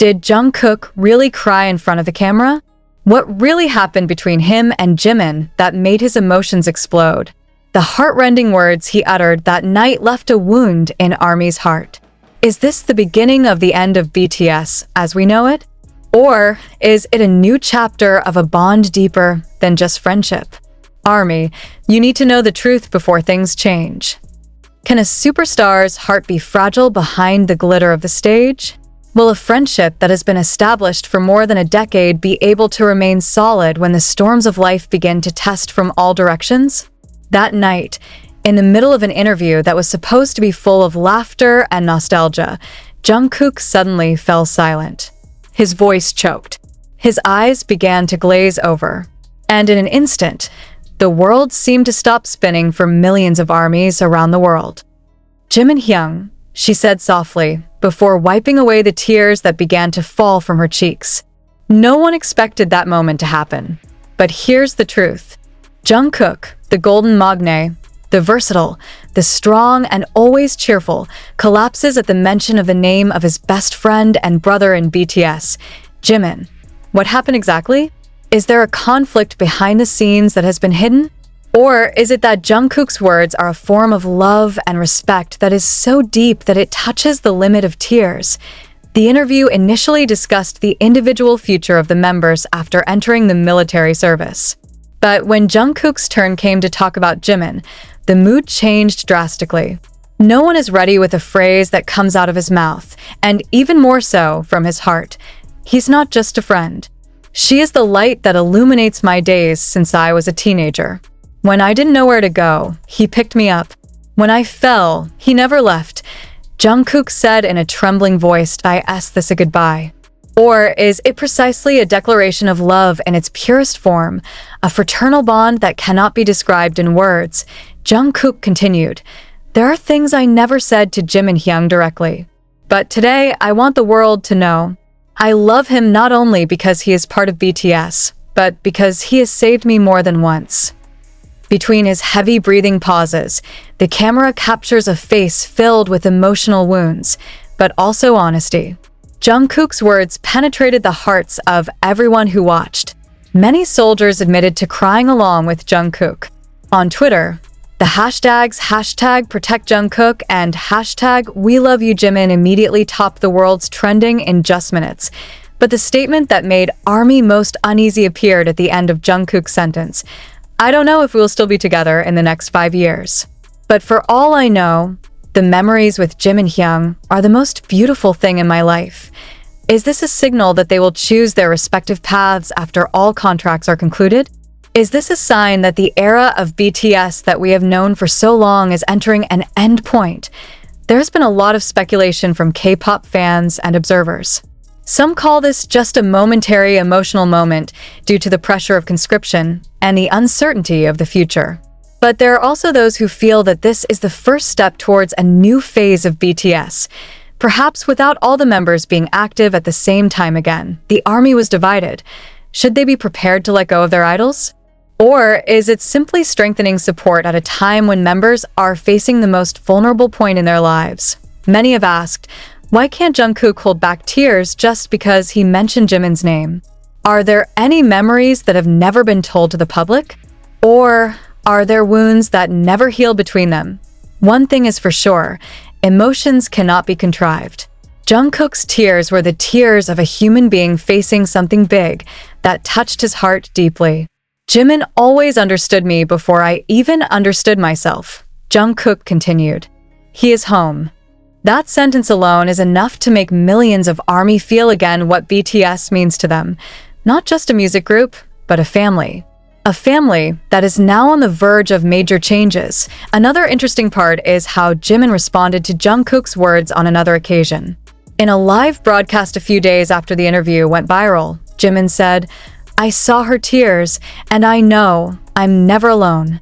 Did Jungkook really cry in front of the camera? What really happened between him and Jimin that made his emotions explode? The heart-rending words he uttered that night left a wound in ARMY's heart. Is this the beginning of the end of BTS as we know it? Or is it a new chapter of a bond deeper than just friendship? ARMY, you need to know the truth before things change. Can a superstar's heart be fragile behind the glitter of the stage? Will a friendship that has been established for more than a decade be able to remain solid when the storms of life begin to test from all directions? That night, in the middle of an interview that was supposed to be full of laughter and nostalgia, Jungkook suddenly fell silent. His voice choked. His eyes began to glaze over. And in an instant, the world seemed to stop spinning for millions of ARMYs around the world. Jimin, she said softly, before wiping away the tears that began to fall from her cheeks. No one expected that moment to happen. But here's the truth. Jungkook, the golden magne, the versatile, the strong and always cheerful, collapses at the mention of the name of his best friend and brother in BTS, Jimin. What happened exactly? Is there a conflict behind the scenes that has been hidden? Or is it that Jungkook's words are a form of love and respect that is so deep that it touches the limit of tears? The interview initially discussed the individual future of the members after entering the military service. But when Jungkook's turn came to talk about Jimin, the mood changed drastically. No one is ready with a phrase that comes out of his mouth, and even more so from his heart. He's not just a friend. She is the light that illuminates my days since I was a teenager. When I didn't know where to go, he picked me up. When I fell, he never left. Jungkook said in a trembling voice, I asked this a goodbye. Or is it precisely a declaration of love in its purest form, a fraternal bond that cannot be described in words? Jungkook continued, there are things I never said to Jimin directly. But today, I want the world to know. I love him not only because he is part of BTS, but because he has saved me more than once. Between his heavy breathing pauses, the camera captures a face filled with emotional wounds, but also honesty. Jungkook's words penetrated the hearts of everyone who watched. Many soldiers admitted to crying along with Jungkook. On Twitter, the hashtags #ProtectJungkook and #WeLoveYouJimin immediately topped the world's trending in just minutes. But the statement that made ARMY most uneasy appeared at the end of Jungkook's sentence. I don't know if we will still be together in the next 5 years. But for all I know, the memories with Jimin are the most beautiful thing in my life. Is this a signal that they will choose their respective paths after all contracts are concluded? Is this a sign that the era of BTS that we have known for so long is entering an end point? There's been a lot of speculation from K-pop fans and observers. Some call this just a momentary emotional moment due to the pressure of conscription and the uncertainty of the future. But there are also those who feel that this is the first step towards a new phase of BTS. Perhaps without all the members being active at the same time again, the ARMY was divided. Should they be prepared to let go of their idols? Or is it simply strengthening support at a time when members are facing the most vulnerable point in their lives? Many have asked, why can't Jungkook hold back tears just because he mentioned Jimin's name? Are there any memories that have never been told to the public? Or are there wounds that never heal between them? One thing is for sure, emotions cannot be contrived. Jungkook's tears were the tears of a human being facing something big that touched his heart deeply. Jimin always understood me before I even understood myself, Jungkook continued. He is home. That sentence alone is enough to make millions of ARMY feel again what BTS means to them. Not just a music group, but a family. A family that is now on the verge of major changes. Another interesting part is how Jimin responded to Jungkook's words on another occasion. In a live broadcast a few days after the interview went viral, Jimin said, I saw her tears, and I know I'm never alone.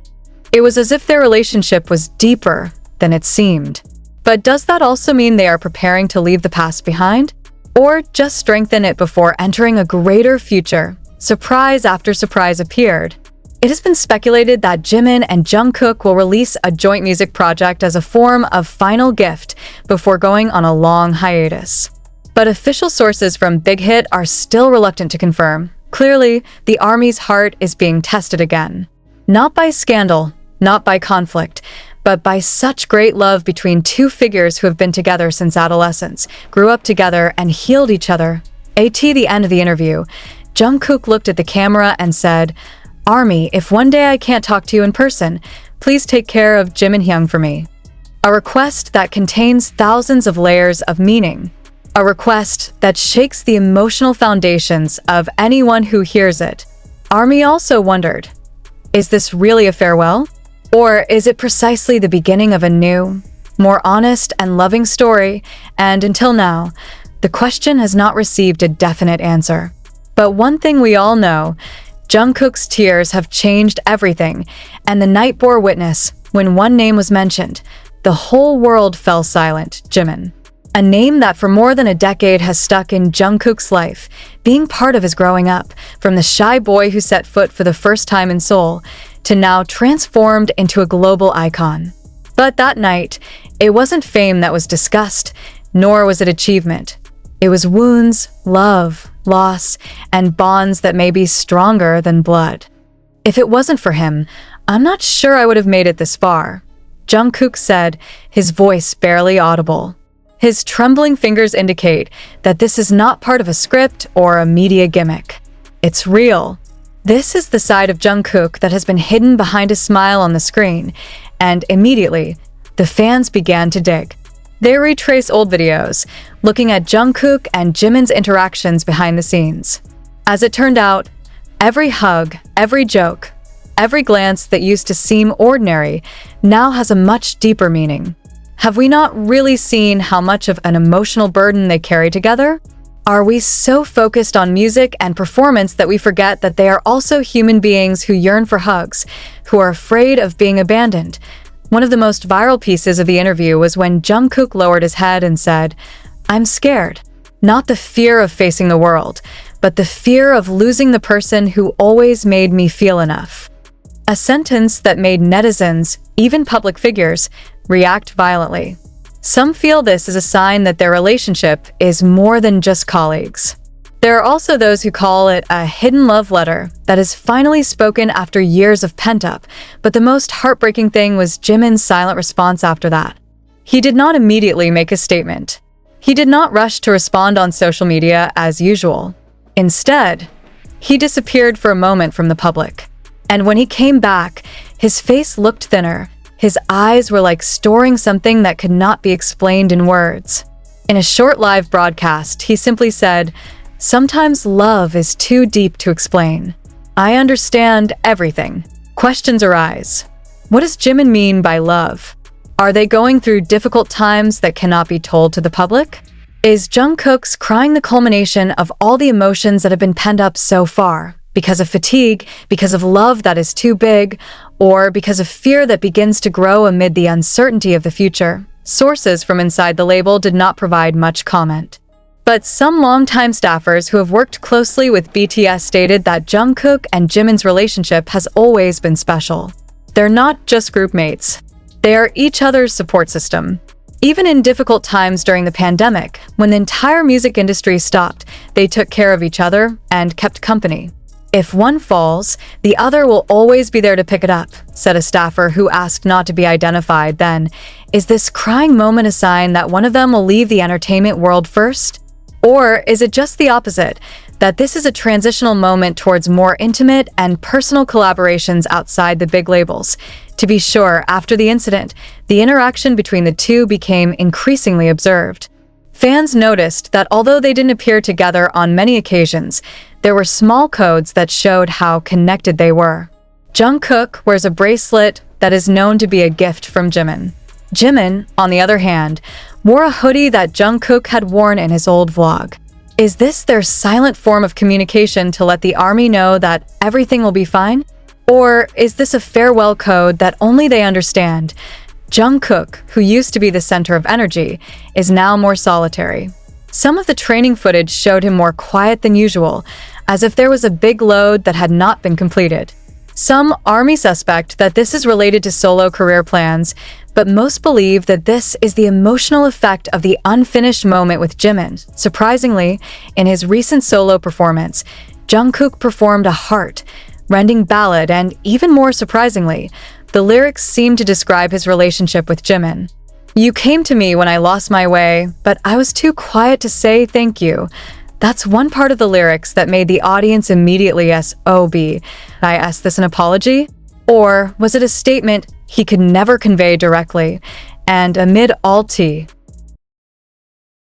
It was as if their relationship was deeper than it seemed. But does that also mean they are preparing to leave the past behind? Or just strengthen it before entering a greater future? Surprise after surprise appeared. It has been speculated that Jimin and Jungkook will release a joint music project as a form of final gift before going on a long hiatus. But official sources from Big Hit are still reluctant to confirm. Clearly, the ARMY's heart is being tested again. Not by scandal, not by conflict, but by such great love between two figures who have been together since adolescence, grew up together, and healed each other. At the end of the interview, Jungkook looked at the camera and said, "ARMY, if one day I can't talk to you in person, please take care of Jimin for me." A request that contains thousands of layers of meaning. A request that shakes the emotional foundations of anyone who hears it. ARMY also wondered, is this really a farewell? Or is it precisely the beginning of a new, more honest and loving story? And until now, the question has not received a definite answer. But one thing we all know, Jungkook's tears have changed everything, and the night bore witness when one name was mentioned. The whole world fell silent, Jimin. A name that for more than a decade has stuck in Jungkook's life, being part of his growing up, from the shy boy who set foot for the first time in Seoul, to now transformed into a global icon. But that night, it wasn't fame that was discussed, nor was it achievement. It was wounds, love, loss, and bonds that may be stronger than blood. If it wasn't for him, I'm not sure I would have made it this far, Jungkook said, his voice barely audible. His trembling fingers indicate that this is not part of a script or a media gimmick. It's real. This is the side of Jungkook that has been hidden behind a smile on the screen, and immediately, the fans began to dig. They retrace old videos, looking at Jungkook and Jimin's interactions behind the scenes. As it turned out, every hug, every joke, every glance that used to seem ordinary now has a much deeper meaning. Have we not really seen how much of an emotional burden they carry together? Are we so focused on music and performance that we forget that they are also human beings who yearn for hugs, who are afraid of being abandoned? One of the most viral pieces of the interview was when Jungkook lowered his head and said, "I'm scared." Not the fear of facing the world, but the fear of losing the person who always made me feel enough. A sentence that made netizens, even public figures, react violently. Some feel this is a sign that their relationship is more than just colleagues. There are also those who call it a hidden love letter that is finally spoken after years of pent-up, but the most heartbreaking thing was Jimin's silent response after that. He did not immediately make a statement. He did not rush to respond on social media as usual. Instead, he disappeared for a moment from the public. And when he came back, his face looked thinner. His eyes were like storing something that could not be explained in words. In a short live broadcast, he simply said, "Sometimes love is too deep to explain. I understand everything." Questions arise. What does Jimin mean by love? Are they going through difficult times that cannot be told to the public? Is Jungkook's crying the culmination of all the emotions that have been penned up so far? Because of fatigue, because of love that is too big, or because of fear that begins to grow amid the uncertainty of the future? Sources from inside the label did not provide much comment. But some longtime staffers who have worked closely with BTS stated that Jungkook and Jimin's relationship has always been special. They're not just group mates. They are each other's support system. Even in difficult times during the pandemic, when the entire music industry stopped, they took care of each other and kept company. If one falls, the other will always be there to pick it up, said a staffer who asked not to be identified. Then, is this crying moment a sign that one of them will leave the entertainment world first? Or is it just the opposite, that this is a transitional moment towards more intimate and personal collaborations outside the big labels? To be sure, after the incident, the interaction between the two became increasingly observed. Fans noticed that although they didn't appear together on many occasions, there were small codes that showed how connected they were. Jungkook wears a bracelet that is known to be a gift from Jimin. Jimin, on the other hand, wore a hoodie that Jungkook had worn in his old vlog. Is this their silent form of communication to let the ARMY know that everything will be fine? Or is this a farewell code that only they understand? Jungkook, who used to be the center of energy, is now more solitary. Some of the training footage showed him more quiet than usual, as if there was a big load that had not been completed. Some ARMY suspect that this is related to solo career plans, but most believe that this is the emotional effect of the unfinished moment with Jimin. Surprisingly, in his recent solo performance, Jungkook performed a heart-rending ballad, and even more surprisingly, the lyrics seem to describe his relationship with Jimin. "You came to me when I lost my way, but I was too quiet to say thank you." That's one part of the lyrics that made the audience immediately ask, I asked this an apology? Or was it a statement he could never convey directly? And amid all tea,